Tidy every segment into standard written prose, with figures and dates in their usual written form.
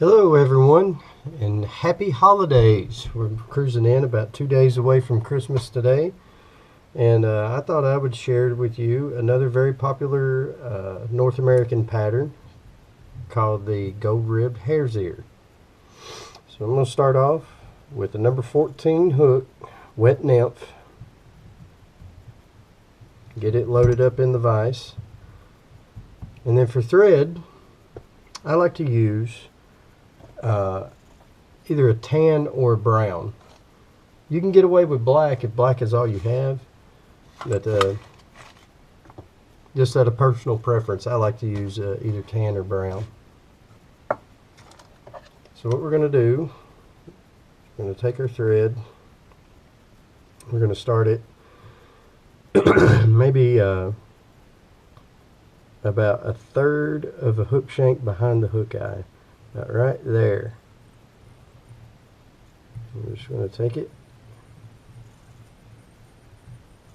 Hello everyone, and happy holidays. We're cruising in about 2 days away from Christmas today, and I thought I would share with you another very popular North American pattern called the gold-ribbed hare's ear. So I'm going to start off with the number 14 hook, wet nymph. Get it loaded up in the vise. And then for thread, I like to use either a tan or a brown. You can get away with black if black is all you have, but just out of personal preference, I like to use either tan or brown. So what we're going to do, we're going to take our thread, we're going to start it maybe about a third of a hook shank behind the hook eye. Right there. We're just going to take it.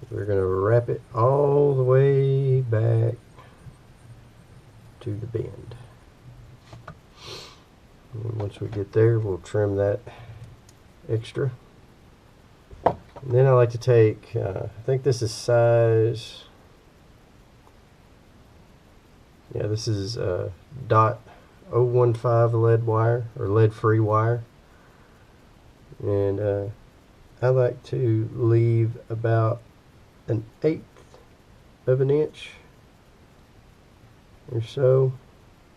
We're going to wrap it all the way back to the bend. And once we get there, we'll trim that extra. And then I like to take, I think this is size, yeah, this is dot 015 lead wire, or lead free wire, and I like to leave about 1/8 of an inch or so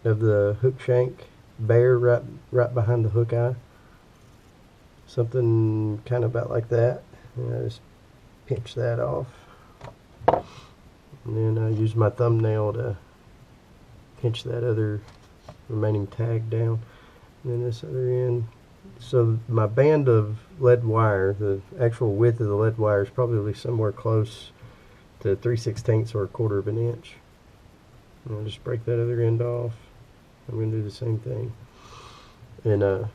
of the hook shank bare right behind the hook eye, something kind of about like that, and I just pinch that off, and then I use my thumbnail to pinch that other remaining tag down, and then this other end. So my band of lead wire, the actual width of the lead wire, is probably somewhere close to 3/16 or 1/4 of an inch. And I'll just break that other end off. I'm going to do the same thing. And I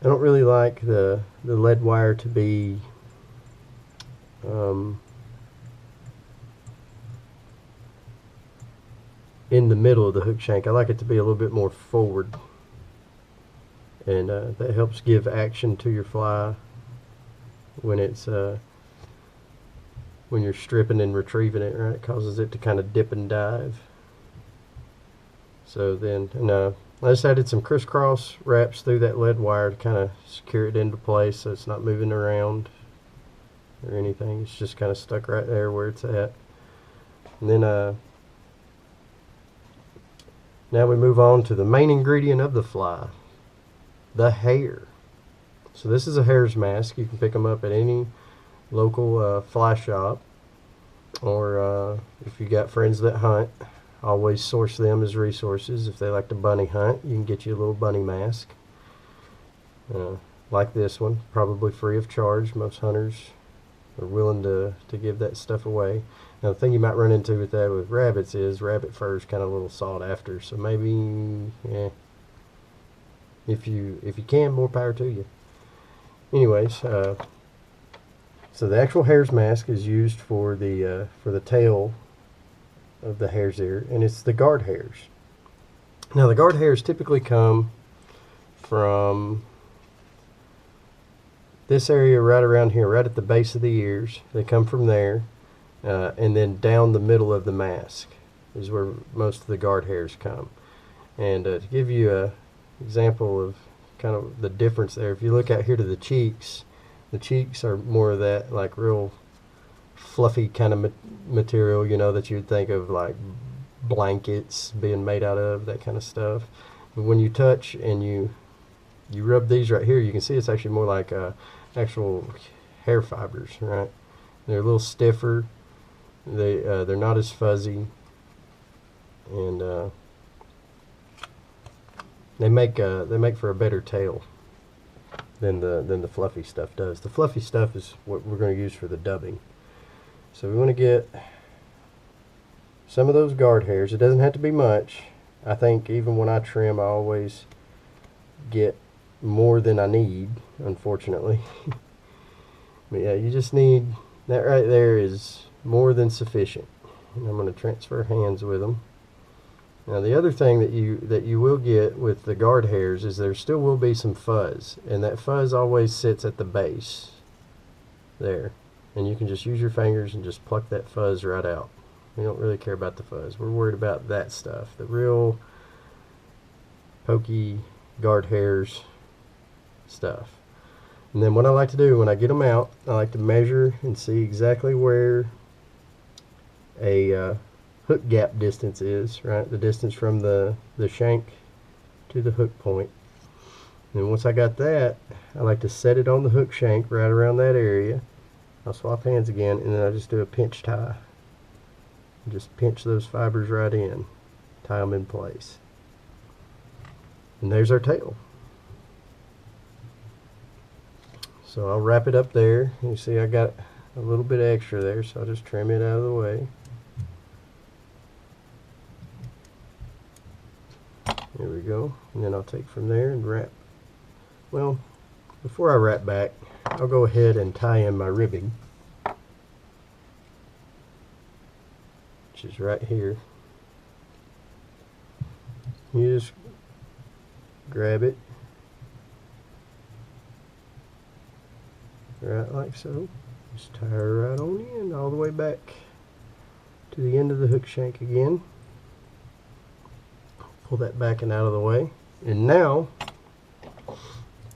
don't really like the lead wire to be in the middle of the hook shank. I like it to be a little bit more forward, and that helps give action to your fly when it's when you're stripping and retrieving it, right? It causes it to kind of dip and dive. So then, and I just added some crisscross wraps through that lead wire to kind of secure it into place so it's not moving around or anything. It's just kind of stuck right there where it's at. And then now we move on to the main ingredient of the fly, the hair. So this is a hare's mask. You can pick them up at any local fly shop, or if you got friends that hunt, always source them as resources. If they like to bunny hunt, you can get you a little bunny mask like this one, probably free of charge. Most hunters are willing to give that stuff away. Now the thing you might run into with that with rabbits is rabbit fur is kind of a little sought after, so maybe, yeah, if you can, more power to you. Anyways, so the actual hare's mask is used for the tail of the hare's ear, and it's the guard hairs. Now the guard hairs typically come from this area right around here, right at the base of the ears. They come from there. And then down the middle of the mask is where most of the guard hairs come. And to give you an example of kind of the difference there, if you look out here to the cheeks are more of that like real fluffy kind of material, you know, that you'd think of like blankets being made out of, that kind of stuff. But when you touch and you rub these right here, you can see it's actually more like actual hair fibers, right? They're a little stiffer. They're not as fuzzy, and they make for a better tail than the fluffy stuff does. The fluffy stuff is what we're going to use for the dubbing. So we want to get some of those guard hairs. It doesn't have to be much. I think even when I trim, I always get more than I need, unfortunately. But yeah, you just need, that right there is more than sufficient. And I'm going to transfer hands with them. Now the other thing that you will get with the guard hairs is there still will be some fuzz, and that fuzz always sits at the base there, and you can just use your fingers and just pluck that fuzz right out. We don't really care about the fuzz. We're worried about that stuff, the real pokey guard hairs stuff. And then what I like to do when I get them out, I like to measure and see exactly where a hook gap distance is, right? The distance from the shank to the hook point. And once I got that, I like to set it on the hook shank right around that area. I'll swap hands again, and then I just do a pinch tie. Just pinch those fibers right in, tie them in place. And there's our tail. So I'll wrap it up there. You see I got a little bit extra there, so I'll just trim it out of the way. There we go. And then I'll take from there and wrap. Well, before I wrap back, I'll go ahead and tie in my ribbing, which is right here. You just grab it right like so. Just tie her right on in, all the way back to the end of the hook shank again. Pull that back and out of the way. And now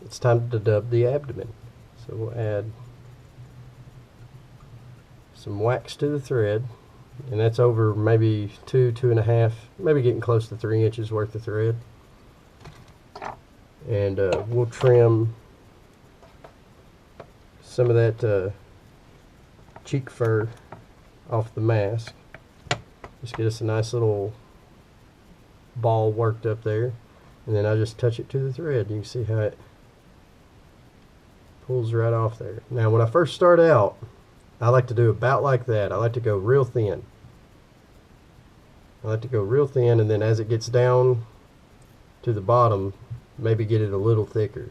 it's time to dub the abdomen. So we'll add some wax to the thread, and that's over maybe 2.5, maybe getting close to 3 inches worth of thread. And we'll trim some of that cheek fur off the mask. Just get us a nice little ball worked up there, and then I just touch it to the thread. You can see how it pulls right off there. Now when I first start out, I like to do about like that. I like to go real thin. And then as it gets down to the bottom, maybe get it a little thicker.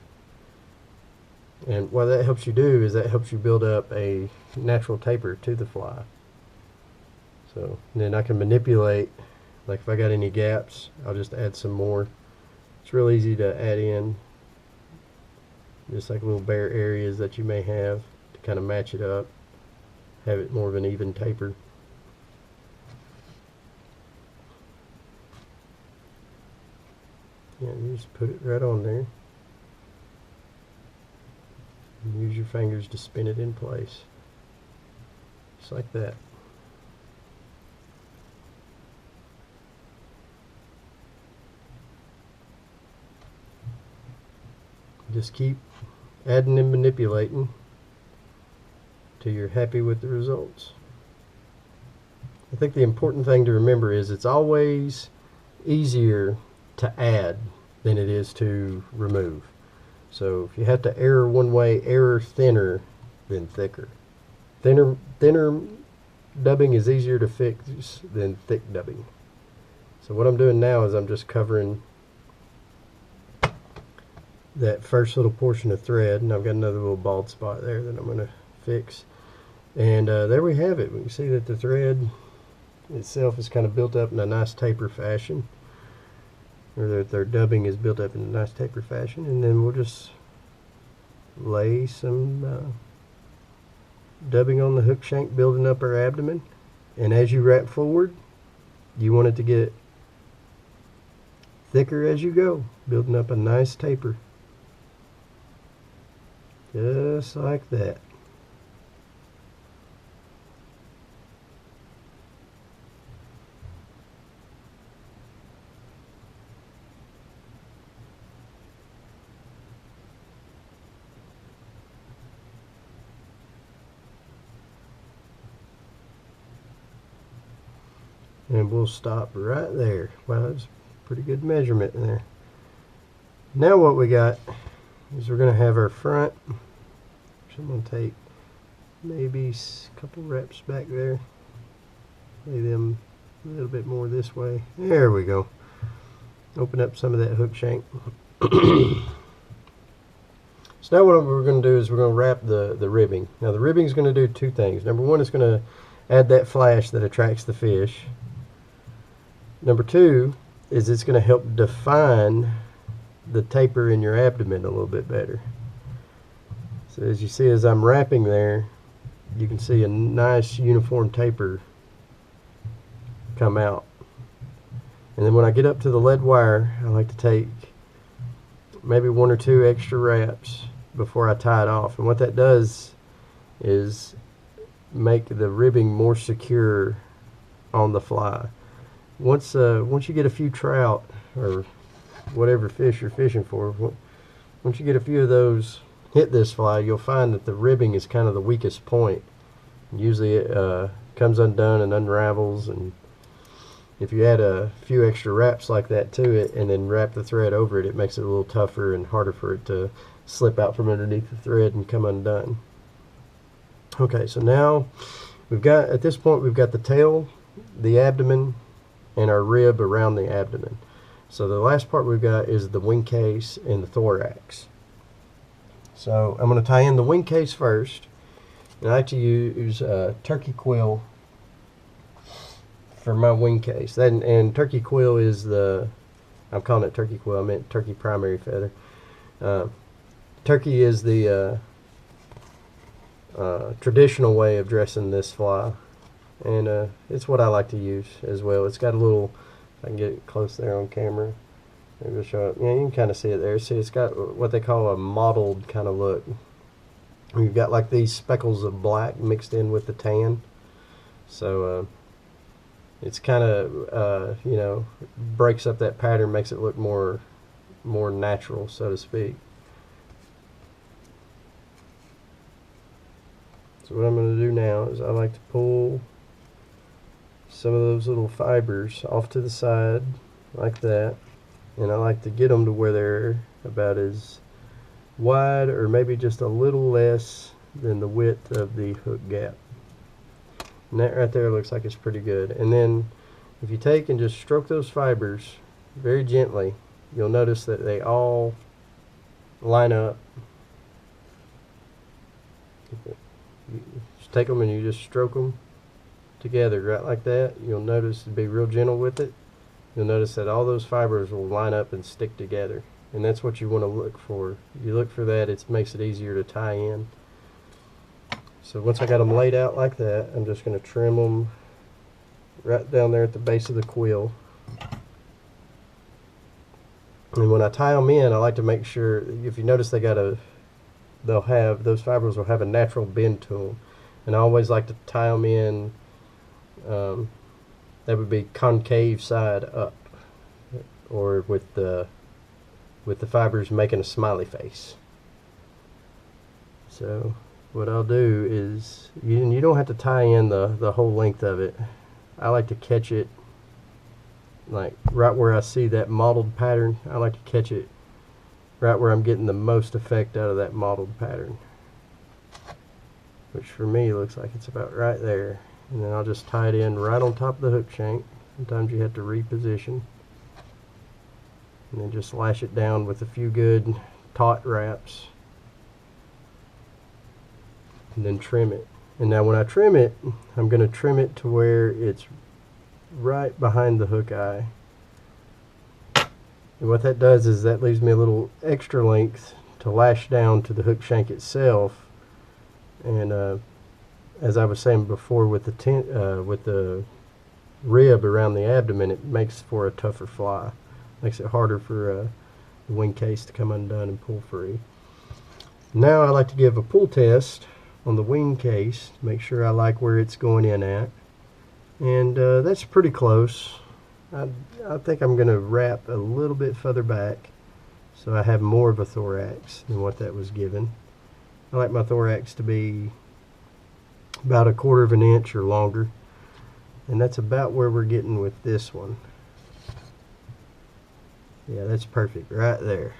And what that helps you do is that helps you build up a natural taper to the fly. So then I can manipulate, like if I got any gaps, I'll just add some more. It's real easy to add in, just like little bare areas that you may have to kind of match it up, have it more of an even taper. Yeah, you just put it right on there. And use your fingers to spin it in place. Just like that. Just keep adding and manipulating till you're happy with the results. I think the important thing to remember is it's always easier to add than it is to remove. So if you have to err one way, err thinner than thicker. Thinner dubbing is easier to fix than thick dubbing. So what I'm doing now is I'm just covering that first little portion of thread, and I've got another little bald spot there that I'm going to fix. And there we have it. We can see that the thread itself is kind of built up in a nice taper fashion, or that their dubbing is built up in a nice taper fashion. And then we'll just lay some dubbing on the hook shank, building up our abdomen. And as you wrap forward, you want it to get thicker as you go, building up a nice taper. Just like that. And we'll stop right there. Wow, that's a pretty good measurement there. Now what we got is we're going to have our front. So I'm going to take maybe a couple reps back there. Lay them a little bit more this way. There we go. Open up some of that hook shank. So now what we're going to do is we're going to wrap the ribbing. Now the ribbing is going to do two things. Number one, it's going to add that flash that attracts the fish. Number two, is it's going to help define the taper in your abdomen a little bit better. So as you see, as I'm wrapping there, you can see a nice uniform taper come out. And then when I get up to the lead wire, I like to take maybe 1 or 2 extra wraps before I tie it off. And what that does is make the ribbing more secure on the fly. Once you get a few trout or whatever fish you're fishing for, once you get a few of those hit this fly, you'll find that the ribbing is kind of the weakest point. Usually it comes undone and unravels, and if you add a few extra wraps like that to it and then wrap the thread over it, it makes it a little tougher and harder for it to slip out from underneath the thread and come undone. Okay, so now at this point we've got the tail, the abdomen, and our rib around the abdomen. So the last part we've got is the wing case and the thorax. So I'm going to tie in the wing case first, and I like to use turkey quill for my wing case. And turkey quill is I'm calling it turkey quill, I meant turkey primary feather. Turkey is the traditional way of dressing this fly, and it's what I like to use as well. It's got a little, if I can get it close there on camera, maybe it'll show up. Yeah, you can kind of see it there. See, it's got what they call a mottled kind of look. You've got like these speckles of black mixed in with the tan, so it's kind of breaks up that pattern, makes it look more natural, so to speak. So what I'm going to do now is I like to pull some of those little fibers off to the side like that, and I like to get them to where they're about as wide or maybe just a little less than the width of the hook gap. And that right there looks like it's pretty good. And then if you take and just stroke those fibers very gently, you'll notice that they all line up. You just take them and you just stroke them together right like that. You'll notice to be real gentle with it. You'll notice that all those fibers will line up and stick together, and that's what you want to look for. You look for that, it makes it easier to tie in. So once I got them laid out like that, I'm just going to trim them right down there at the base of the quill. And when I tie them in, I like to make sure, if you notice, those fibers will have a natural bend to them, and I always like to tie them in. That would be concave side up, or with the fibers making a smiley face. So what I'll do is, you don't have to tie in the whole length of it. I like to catch it like right where I see that mottled pattern. I like to catch it right where I'm getting the most effect out of that mottled pattern, which for me looks like it's about right there. And then I'll just tie it in right on top of the hook shank. Sometimes you have to reposition, and then just lash it down with a few good taut wraps, and then trim it. And now when I trim it, I'm going to trim it to where it's right behind the hook eye. And what that does is that leaves me a little extra length to lash down to the hook shank itself. And as I was saying before, with the rib around the abdomen, it makes for a tougher fly. Makes it harder for the wing case to come undone and pull free. Now I like to give a pull test on the wing case to make sure I like where it's going in at. And that's pretty close. I think I'm going to wrap a little bit further back so I have more of a thorax than what that was given. I like my thorax to be about 1/4 of an inch or longer, and that's about where we're getting with this one. Yeah, that's perfect right there.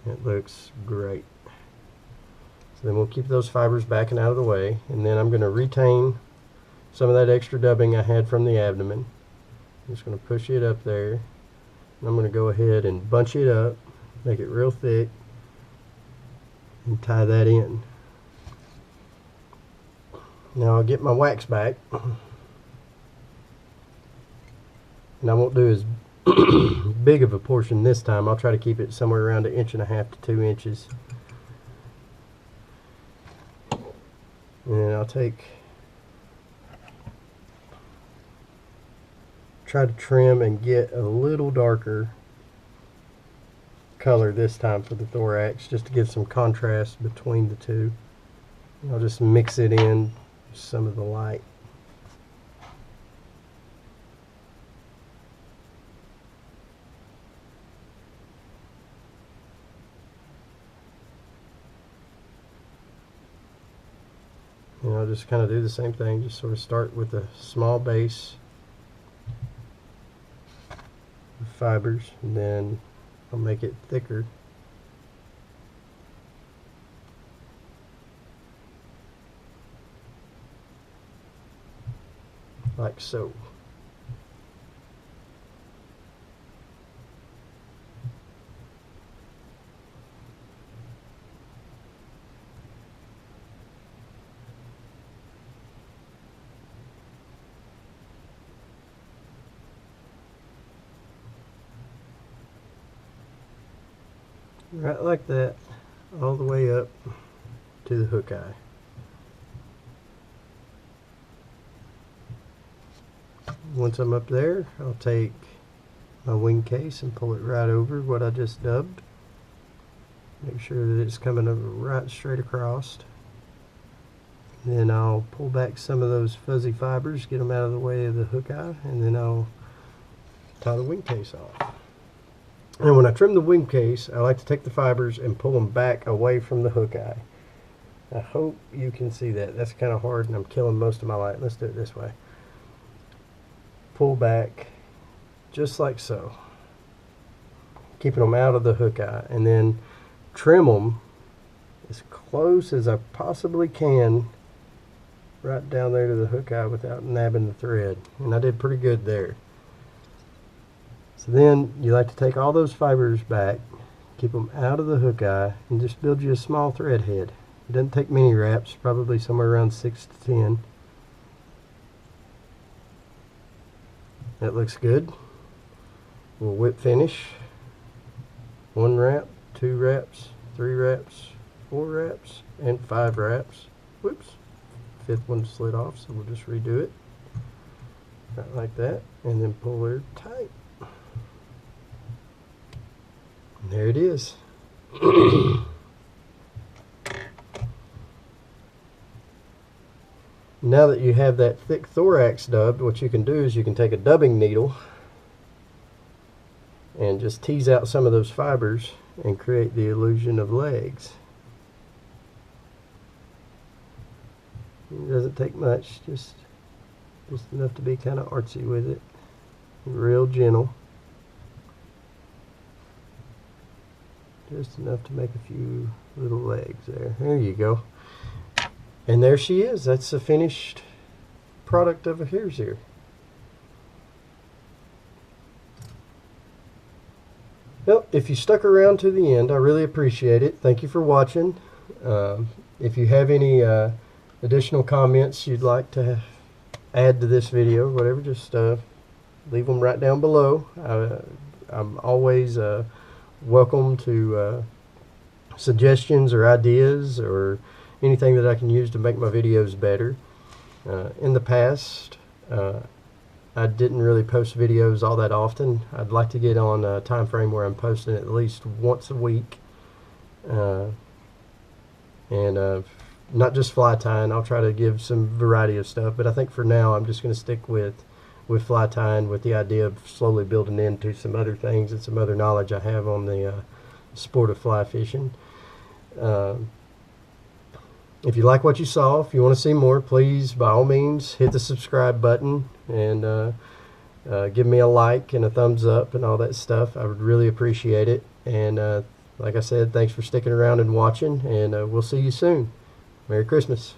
It looks great. So then we'll keep those fibers backing out of the way, and then I'm going to retain some of that extra dubbing I had from the abdomen. I'm just going to push it up there, and I'm going to go ahead and bunch it up, make it real thick, and tie that in. Now I'll get my wax back, and I won't do big of a portion this time. I'll try to keep it somewhere around 1.5 to 2 inches. And I'll try to trim and get a little darker color this time for the thorax, just to give some contrast between the two. I'll just mix it in with some of the light. And I'll just kind of do the same thing, just sort of start with a small base of fibers, and then I'll make it thicker. Like so. Right like that, all the way up to the hook eye. Once I'm up there, I'll take my wing case and pull it right over what I just dubbed. Make sure that it's coming over right straight across. Then I'll pull back some of those fuzzy fibers, get them out of the way of the hook eye, and then I'll tie the wing case off. And when I trim the wing case, I like to take the fibers and pull them back away from the hook eye. I hope you can see that. That's kind of hard and I'm killing most of my light. Let's do it this way. Pull back just like so, keeping them out of the hook eye, and then trim them as close as I possibly can right down there to the hook eye without nabbing the thread. And I did pretty good there. So then you like to take all those fibers back, keep them out of the hook eye, and just build you a small thread head. It doesn't take many wraps, probably somewhere around 6 to 10. That looks good. We'll whip finish. 1 wrap, 2 wraps, 3 wraps, 4 wraps, and 5 wraps. Whoops. 5th one slid off, so we'll just redo it. Right like that, and then pull her tight. And there it is. Now that you have that thick thorax dubbed, what you can do is you can take a dubbing needle and just tease out some of those fibers and create the illusion of legs. It doesn't take much, just enough to be kind of artsy with it. Real gentle. Just enough to make a few little legs there. There you go. And there she is. That's the finished product of a hare's ear. Well, if you stuck around to the end, I really appreciate it. Thank you for watching. If you have any additional comments you'd like to add to this video, whatever, just leave them right down below. I'm always welcome to suggestions or ideas or anything that I can use to make my videos better. In the past, I didn't really post videos all that often. I'd like to get on a time frame where I'm posting at least once a week, and not just fly tying. I'll try to give some variety of stuff, but I think for now I'm just going to stick with fly tying, with the idea of slowly building into some other things and some other knowledge I have on the sport of fly fishing. If you like what you saw, if you want to see more, please, by all means, hit the subscribe button and give me a like and a thumbs up and all that stuff. I would really appreciate it. And like I said, thanks for sticking around and watching, and we'll see you soon. Merry Christmas.